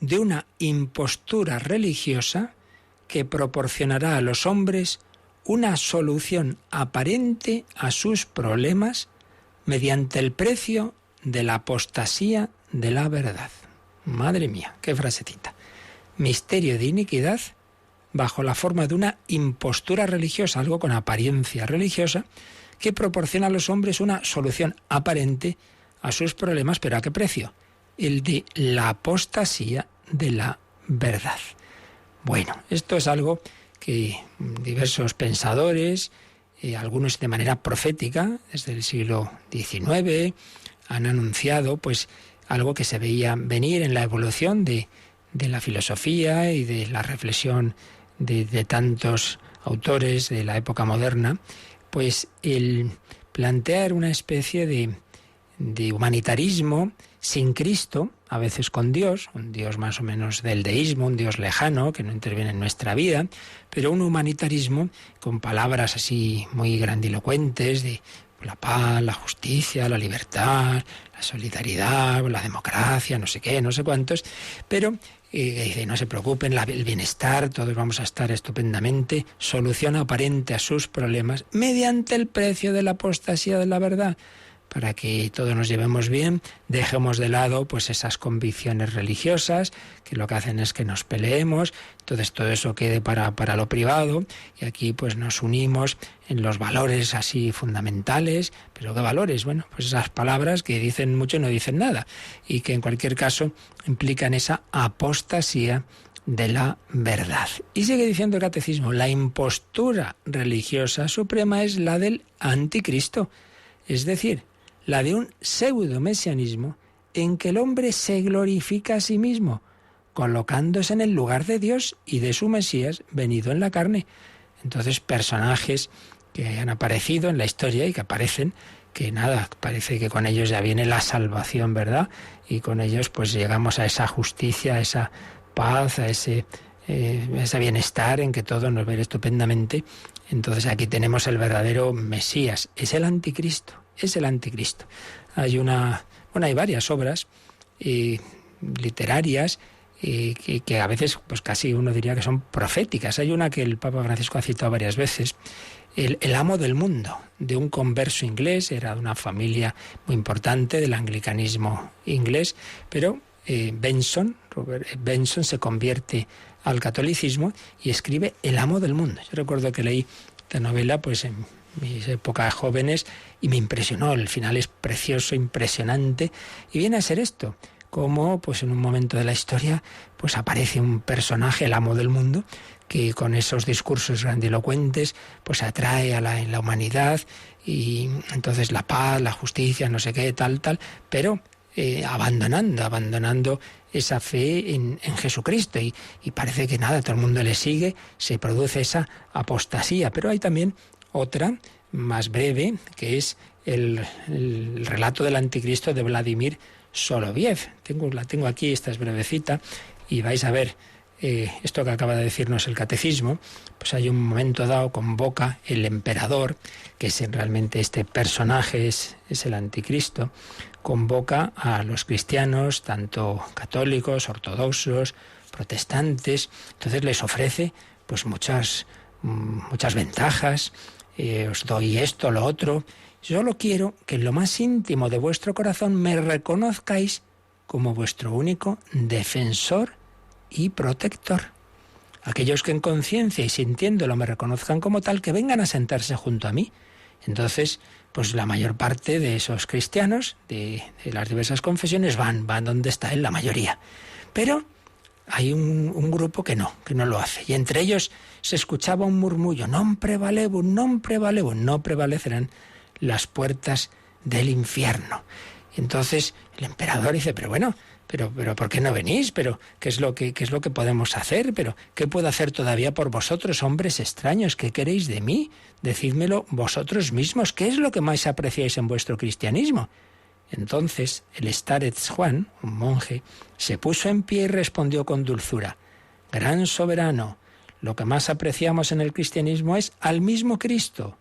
de una impostura religiosa que proporcionará a los hombres una solución aparente a sus problemas mediante el precio de la apostasía de la verdad. Madre mía, qué frasecita. Misterio de iniquidad bajo la forma de una impostura religiosa, algo con apariencia religiosa, que proporciona a los hombres una solución aparente a sus problemas, pero ¿a qué precio? El de la apostasía de la verdad. Bueno, esto es algo que diversos pensadores, algunos de manera profética, desde el siglo XIX, han anunciado pues algo que se veía venir en la evolución de la filosofía y de la reflexión de tantos autores de la época moderna, pues el plantear una especie de humanitarismo sin Cristo, a veces con Dios, un Dios más o menos del deísmo, un Dios lejano que no interviene en nuestra vida, pero un humanitarismo con palabras así muy grandilocuentes de la paz, la justicia, la libertad, la solidaridad, la democracia, no sé qué, no sé cuántos, pero dice, no se preocupen, el bienestar, todos vamos a estar estupendamente, solución aparente a sus problemas mediante el precio de la apostasía de la verdad. Para que todos nos llevemos bien, dejemos de lado pues esas convicciones religiosas que lo que hacen es que nos peleemos, entonces todo eso quede para lo privado, y aquí pues nos unimos en los valores así fundamentales. ¿Pero qué valores? Bueno, pues esas palabras que dicen mucho y no dicen nada, y que en cualquier caso implican esa apostasía de la verdad. Y sigue diciendo el Catecismo, la impostura religiosa suprema es la del anticristo, es decir, la de un pseudo-mesianismo en que el hombre se glorifica a sí mismo, colocándose en el lugar de Dios y de su Mesías venido en la carne. Entonces, personajes que han aparecido en la historia y que aparecen, que nada, parece que con ellos ya viene la salvación, ¿verdad? Y con ellos pues llegamos a esa justicia, a esa paz, a ese bienestar en que todo nos va a ir estupendamente. Entonces aquí tenemos el verdadero Mesías, es el anticristo. Es el anticristo. Hay varias obras literarias que a veces pues casi uno diría que son proféticas. Hay una que el Papa Francisco ha citado varias veces, el amo del mundo, de un converso inglés, era de una familia muy importante del anglicanismo inglés, pero Robert Benson se convierte al catolicismo y escribe El amo del mundo. Yo recuerdo que leí esta novela pues en mis épocas jóvenes y me impresionó. El final es precioso, impresionante, y viene a ser esto, como pues en un momento de la historia pues aparece un personaje, el amo del mundo, que con esos discursos grandilocuentes pues atrae a la humanidad, y entonces la paz, la justicia, no sé qué, tal, pero abandonando esa fe en Jesucristo, y parece que nada, todo el mundo le sigue, se produce esa apostasía. Pero hay también otra, más breve, que es el relato del anticristo de Vladimir Soloviev. La tengo aquí, esta es brevecita, y vais a ver esto que acaba de decirnos el Catecismo. Pues hay un momento dado, convoca el emperador, que es realmente este personaje, es el anticristo, convoca a los cristianos, tanto católicos, ortodoxos, protestantes. Entonces les ofrece pues muchas ventajas. Os doy esto, lo otro. Solo quiero que en lo más íntimo de vuestro corazón me reconozcáis como vuestro único defensor y protector. Aquellos que en conciencia y sintiéndolo me reconozcan como tal, que vengan a sentarse junto a mí. Entonces, pues la mayor parte de esos cristianos de las diversas confesiones van donde está él, la mayoría. Pero hay un grupo que no lo hace. Y entre ellos se escuchaba un murmullo, non prevalebum, non prevalebum, no prevalecerán las puertas del infierno. Y entonces el emperador dice, pero ¿por qué no venís? ¿Pero qué es lo que podemos hacer? ¿Pero qué puedo hacer todavía por vosotros, hombres extraños? ¿Qué queréis de mí? Decídmelo vosotros mismos. ¿Qué es lo que más apreciáis en vuestro cristianismo? Entonces el starets Juan, un monje, se puso en pie y respondió con dulzura, gran soberano, lo que más apreciamos en el cristianismo es al mismo Cristo,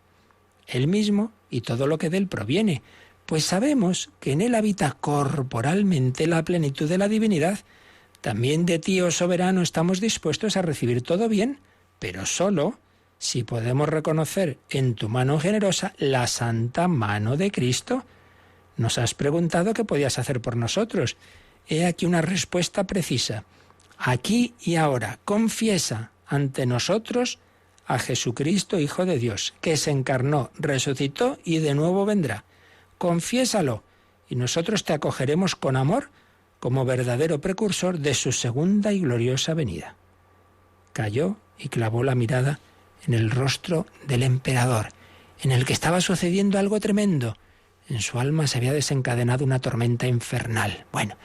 el mismo y todo lo que de él proviene, pues sabemos que en él habita corporalmente la plenitud de la divinidad. También de ti, oh soberano, estamos dispuestos a recibir todo bien, pero solo si podemos reconocer en tu mano generosa la santa mano de Cristo. Nos has preguntado qué podías hacer por nosotros. He aquí una respuesta precisa. Aquí y ahora, confiesa ante nosotros a Jesucristo, Hijo de Dios, que se encarnó, resucitó y de nuevo vendrá. Confiésalo, y nosotros te acogeremos con amor como verdadero precursor de su segunda y gloriosa venida. Cayó y clavó la mirada en el rostro del emperador, en el que estaba sucediendo algo tremendo. En su alma se había desencadenado una tormenta infernal. Bueno,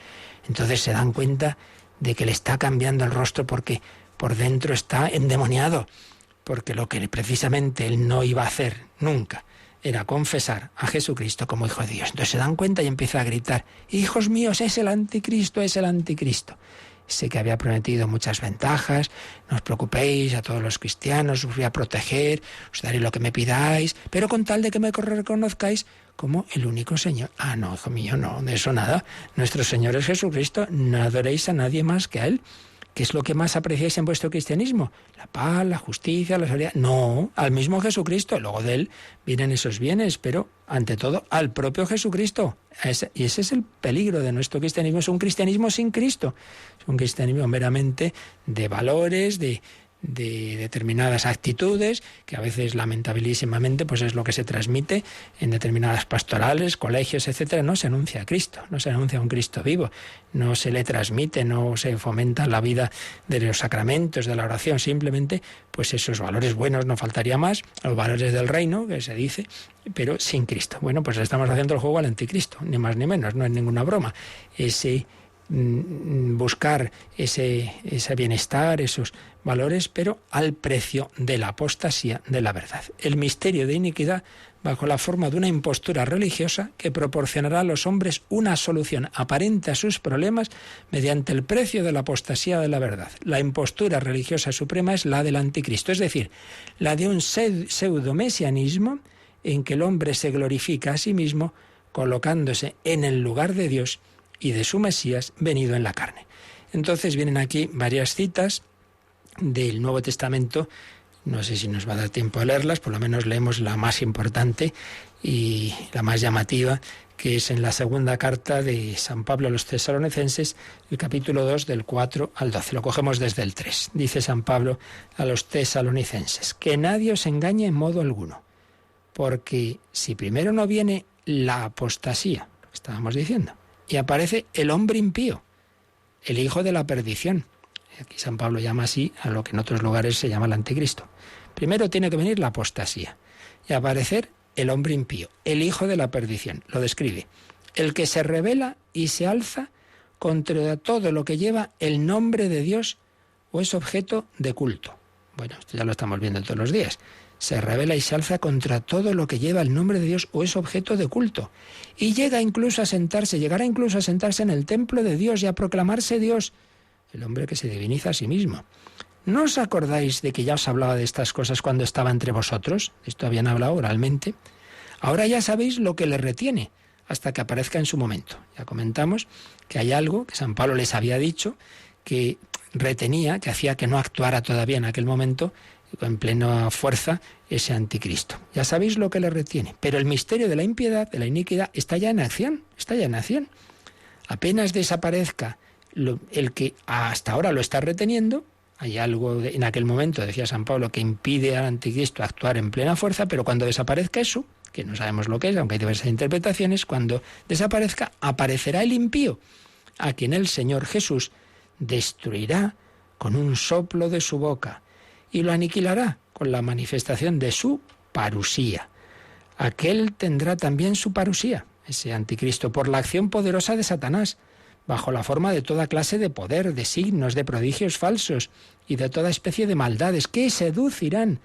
entonces se dan cuenta de que le está cambiando el rostro porque por dentro está endemoniado, porque lo que precisamente él no iba a hacer nunca era confesar a Jesucristo como Hijo de Dios. Entonces se dan cuenta y empieza a gritar, hijos míos, es el anticristo, es el anticristo. Sé que había prometido muchas ventajas, no os preocupéis, a todos los cristianos os voy a proteger, os daré lo que me pidáis, pero con tal de que me reconozcáis como el único Señor. Ah, no, hijo mío, no, de eso nada. Nuestro Señor es Jesucristo, no adoréis a nadie más que a Él. ¿Qué es lo que más apreciáis en vuestro cristianismo? ¿La paz, la justicia, la solidaridad? No, al mismo Jesucristo. Luego de Él vienen esos bienes, pero ante todo al propio Jesucristo. Y ese es el peligro de nuestro cristianismo. Es un cristianismo sin Cristo. Es un cristianismo meramente de valores, de determinadas actitudes, que a veces lamentabilísimamente pues es lo que se transmite en determinadas pastorales, colegios, etcétera. No se anuncia a Cristo, no se anuncia a un Cristo vivo, no se le transmite, no se fomenta la vida de los sacramentos, de la oración, simplemente pues esos valores buenos, no faltaría más, los valores del reino, que se dice, pero sin Cristo. Bueno, pues estamos haciendo el juego al anticristo, ni más ni menos, no es ninguna broma. Buscar ese bienestar, esos valores, pero al precio de la apostasía de la verdad. El misterio de iniquidad bajo la forma de una impostura religiosa que proporcionará a los hombres una solución aparente a sus problemas mediante el precio de la apostasía de la verdad. La impostura religiosa suprema es la del anticristo, es decir, la de un pseudomesianismo en que el hombre se glorifica a sí mismo colocándose en el lugar de Dios y de su Mesías venido en la carne. Entonces vienen aquí varias citas del Nuevo Testamento. No sé si nos va a dar tiempo a leerlas, por lo menos leemos la más importante y la más llamativa, que es en la segunda carta de San Pablo a los Tesalonicenses, el capítulo 2, del 4 al 12. Lo cogemos desde el 3. Dice San Pablo a los Tesalonicenses, que nadie os engañe en modo alguno, porque si primero no viene la apostasía, lo que estábamos diciendo, y aparece el hombre impío, el hijo de la perdición. Aquí San Pablo llama así a lo que en otros lugares se llama el anticristo. Primero tiene que venir la apostasía y aparecer el hombre impío, el hijo de la perdición. Lo describe. El que se rebela y se alza contra todo lo que lleva el nombre de Dios o es objeto de culto. Bueno, esto ya lo estamos viendo todos los días. Se rebela y se alza contra todo lo que lleva el nombre de Dios o es objeto de culto. Y llegará incluso a sentarse en el templo de Dios y a proclamarse Dios, el hombre que se diviniza a sí mismo. ¿No os acordáis de que ya os hablaba de estas cosas cuando estaba entre vosotros? Esto habían hablado oralmente. Ahora ya sabéis lo que le retiene hasta que aparezca en su momento. Ya comentamos que hay algo que San Pablo les había dicho que retenía, que hacía que no actuara todavía en aquel momento en plena fuerza ese anticristo. Ya sabéis lo que le retiene, pero el misterio de la impiedad, de la iniquidad, está ya en acción, Apenas desaparezca el que hasta ahora lo está reteniendo, hay algo en aquel momento, decía San Pablo, que impide al anticristo actuar en plena fuerza, pero cuando desaparezca eso, que no sabemos lo que es, aunque hay diversas interpretaciones, cuando desaparezca, aparecerá el impío, a quien el Señor Jesús destruirá con un soplo de su boca. y lo aniquilará con la manifestación de su parusía. Aquel tendrá también su parusía, ese anticristo, por la acción poderosa de Satanás, bajo la forma de toda clase de poder, de signos, de prodigios falsos y de toda especie de maldades que seducirán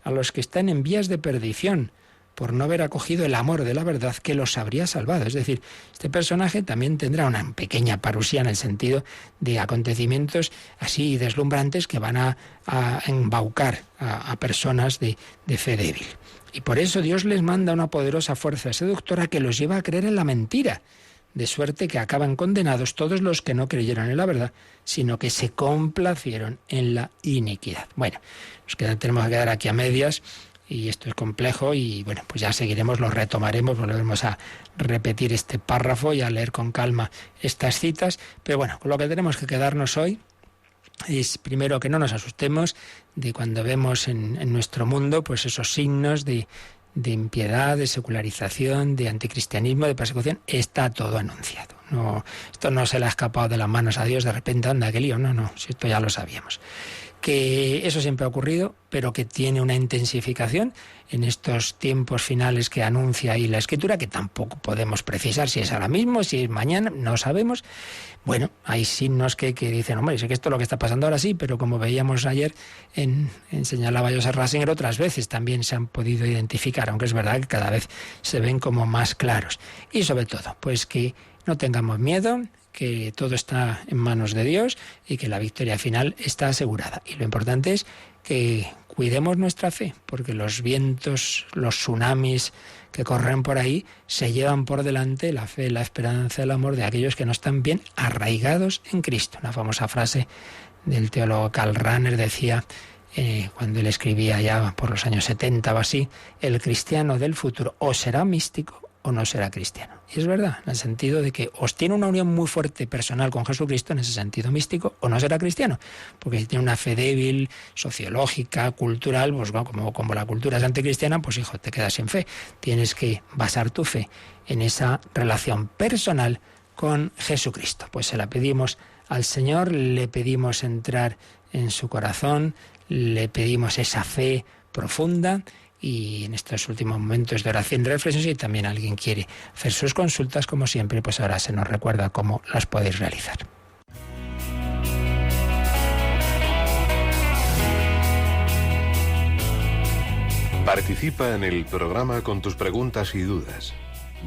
a los que están en vías de perdición, por no haber acogido el amor de la verdad que los habría salvado. Es decir, este personaje también tendrá una pequeña parusía en el sentido de acontecimientos así deslumbrantes que van a embaucar a personas de fe débil. Y por eso Dios les manda una poderosa fuerza seductora que los lleva a creer en la mentira, de suerte que acaban condenados todos los que no creyeron en la verdad, sino que se complacieron en la iniquidad. Bueno, tenemos que quedar aquí a medias, y esto es complejo, y bueno, pues ya seguiremos, lo retomaremos, volveremos a repetir este párrafo y a leer con calma estas citas, pero bueno, con lo que tenemos que quedarnos hoy es primero que no nos asustemos de cuando vemos en nuestro mundo pues esos signos de impiedad, de secularización, de anticristianismo, de persecución. Está todo anunciado. No, esto no se le ha escapado de las manos a Dios de repente, anda, qué lío. No, si esto ya lo sabíamos. Que eso siempre ha ocurrido, pero que tiene una intensificación en estos tiempos finales que anuncia ahí la Escritura, que tampoco podemos precisar si es ahora mismo, si es mañana, no sabemos. Bueno, hay signos que dicen, hombre, sé que esto es lo que está pasando ahora sí, pero como veíamos ayer, señalaba Joseph Ratzinger, otras veces también se han podido identificar, aunque es verdad que cada vez se ven como más claros. Y sobre todo, pues que no tengamos miedo, que todo está en manos de Dios y que la victoria final está asegurada. Y lo importante es que cuidemos nuestra fe, porque los vientos, los tsunamis que corren por ahí se llevan por delante la fe, la esperanza, el amor de aquellos que no están bien arraigados en Cristo. Una famosa frase del teólogo Karl Rahner decía, cuando él escribía ya por los años 70 o así, el cristiano del futuro o será místico o no será cristiano. Y es verdad, en el sentido de que os tiene una unión muy fuerte personal con Jesucristo, en ese sentido místico, o no será cristiano. Porque si tiene una fe débil, sociológica, cultural, pues bueno, como la cultura es anticristiana, pues hijo, te quedas sin fe. Tienes que basar tu fe en esa relación personal con Jesucristo. Pues se la pedimos al Señor, le pedimos entrar en su corazón, le pedimos esa fe profunda. Y en estos últimos momentos de oración y reflexión, si también alguien quiere hacer sus consultas, como siempre, pues ahora se nos recuerda cómo las podéis realizar. Participa en el programa con tus preguntas y dudas.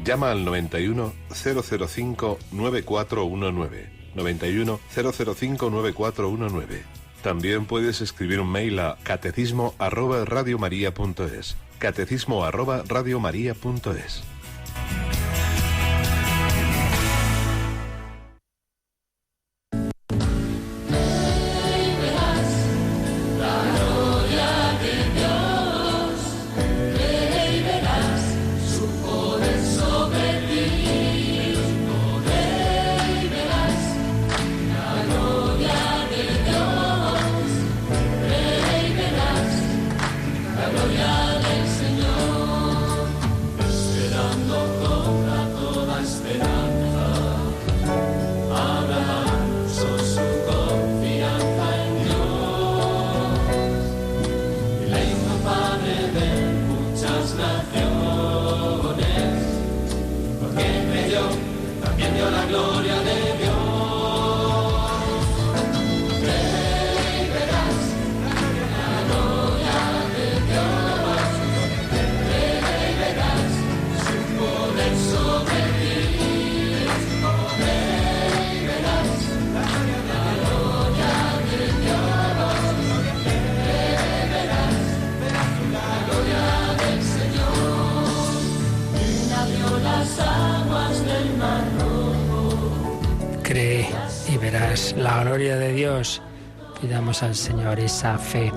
Llama al 91 005 9419. 91 005 9419. También puedes escribir un mail a catecismo@radiomaria.es. catecismo@radiomaria.es. Cree y verás la gloria de Dios. Pidamos al Señor esa fe.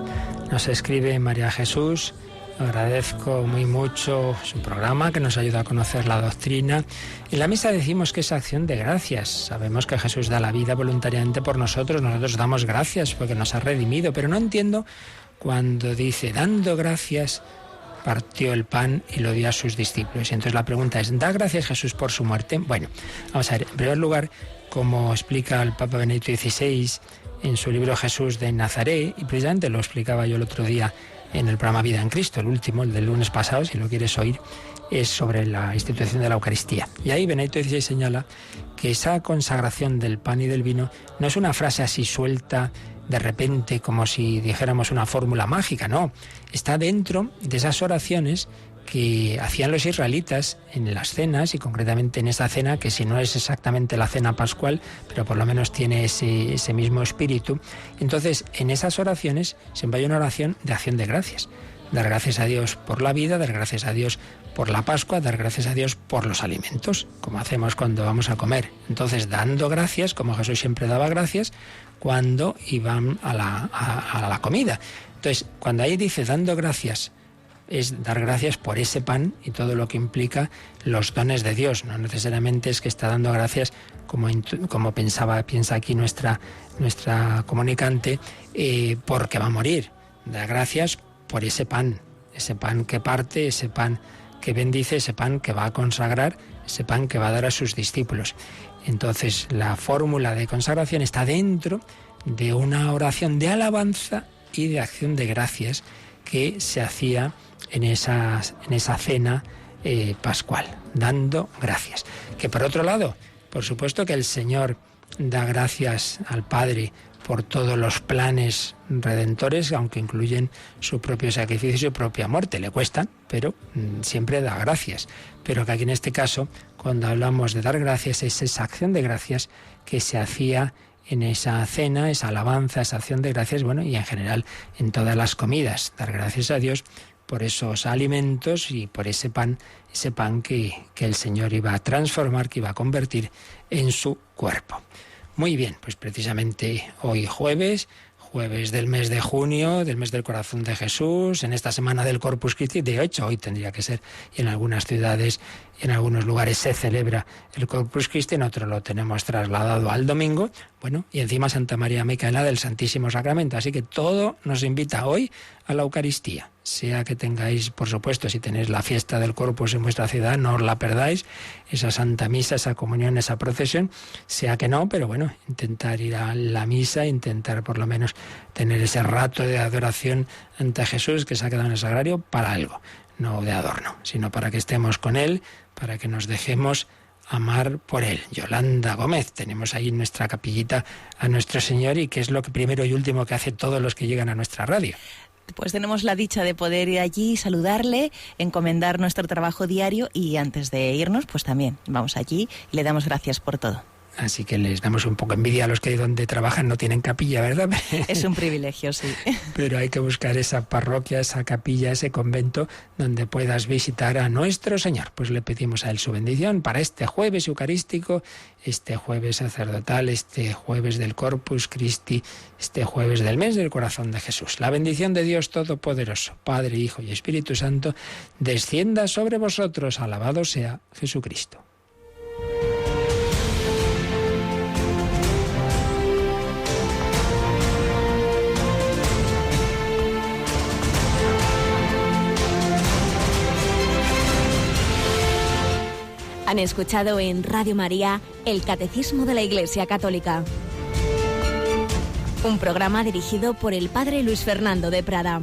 Nos escribe María Jesús. Agradezco muy mucho su programa que nos ayuda a conocer la doctrina. En la misa decimos que es acción de gracias. Sabemos que Jesús da la vida voluntariamente por nosotros. Nosotros damos gracias porque nos ha redimido. Pero no entiendo cuando dice dando gracias partió el pan y lo dio a sus discípulos. Y entonces la pregunta es, ¿da gracias Jesús por su muerte? Bueno, vamos a ver, en primer lugar, como explica el Papa Benedicto XVI en su libro Jesús de Nazaret, y precisamente lo explicaba yo el otro día en el programa Vida en Cristo, el último, el del lunes pasado, si lo quieres oír, es sobre la institución de la Eucaristía. Y ahí Benedicto XVI señala que esa consagración del pan y del vino no es una frase así suelta, de repente, como si dijéramos una fórmula mágica, no. Está dentro de esas oraciones que hacían los israelitas en las cenas, y concretamente en esa cena, que si no es exactamente la cena pascual, pero por lo menos tiene ese mismo espíritu. Entonces, en esas oraciones siempre hay una oración de acción de gracias. Dar gracias a Dios por la vida, dar gracias a Dios por la Pascua, dar gracias a Dios por los alimentos, como hacemos cuando vamos a comer. Entonces, dando gracias, como Jesús siempre daba gracias, cuando iban a la comida. Entonces, cuando ahí dice dando gracias, es dar gracias por ese pan y todo lo que implica los dones de Dios. No necesariamente es que está dando gracias, como piensa aquí nuestra comunicante, porque va a morir. Da gracias por ese pan que parte, ese pan que bendice, ese pan que va a consagrar, ese pan que va a dar a sus discípulos. Entonces, la fórmula de consagración está dentro de una oración de alabanza y de acción de gracias que se hacía en esa cena pascual, dando gracias. Que por otro lado, por supuesto que el Señor da gracias al Padre por todos los planes redentores, aunque incluyen su propio sacrificio y su propia muerte. Le cuestan, pero siempre da gracias. Pero que aquí en este caso, cuando hablamos de dar gracias, es esa acción de gracias que se hacía en esa cena, esa alabanza, esa acción de gracias, bueno, y en general en todas las comidas. Dar gracias a Dios por esos alimentos y por ese pan que el Señor iba a transformar, que iba a convertir en su cuerpo. Muy bien, pues precisamente hoy jueves del mes de junio, del mes del corazón de Jesús, en esta semana del Corpus Christi, de hecho hoy tendría que ser, y en algunas ciudades, en algunos lugares se celebra el Corpus Christi, en otros lo tenemos trasladado al domingo, bueno, y encima Santa María Micaela del Santísimo Sacramento, así que todo nos invita hoy a la Eucaristía, sea que tengáis, por supuesto, si tenéis la fiesta del Corpus en vuestra ciudad, no os la perdáis, esa Santa Misa, esa comunión, esa procesión, sea que no, pero bueno, intentar ir a la misa, intentar por lo menos tener ese rato de adoración ante Jesús que se ha quedado en el sagrario para algo, no de adorno, sino para que estemos con Él, para que nos dejemos amar por Él. Yolanda Gómez, tenemos ahí en nuestra capillita a nuestro Señor, y que es lo que primero y último que hace todos los que llegan a nuestra radio. Pues tenemos la dicha de poder ir allí, saludarle, encomendar nuestro trabajo diario, y antes de irnos, pues también vamos allí y le damos gracias por todo. Así que les damos un poco envidia a los que donde trabajan no tienen capilla, ¿verdad? Es un privilegio, sí. Pero hay que buscar esa parroquia, esa capilla, ese convento donde puedas visitar a nuestro Señor. Pues le pedimos a Él su bendición para este jueves eucarístico, este jueves sacerdotal, este jueves del Corpus Christi, este jueves del mes del corazón de Jesús. La bendición de Dios Todopoderoso, Padre, Hijo y Espíritu Santo, descienda sobre vosotros. Alabado sea Jesucristo. Han escuchado en Radio María el Catecismo de la Iglesia Católica. Un programa dirigido por el Padre Luis Fernando de Prada.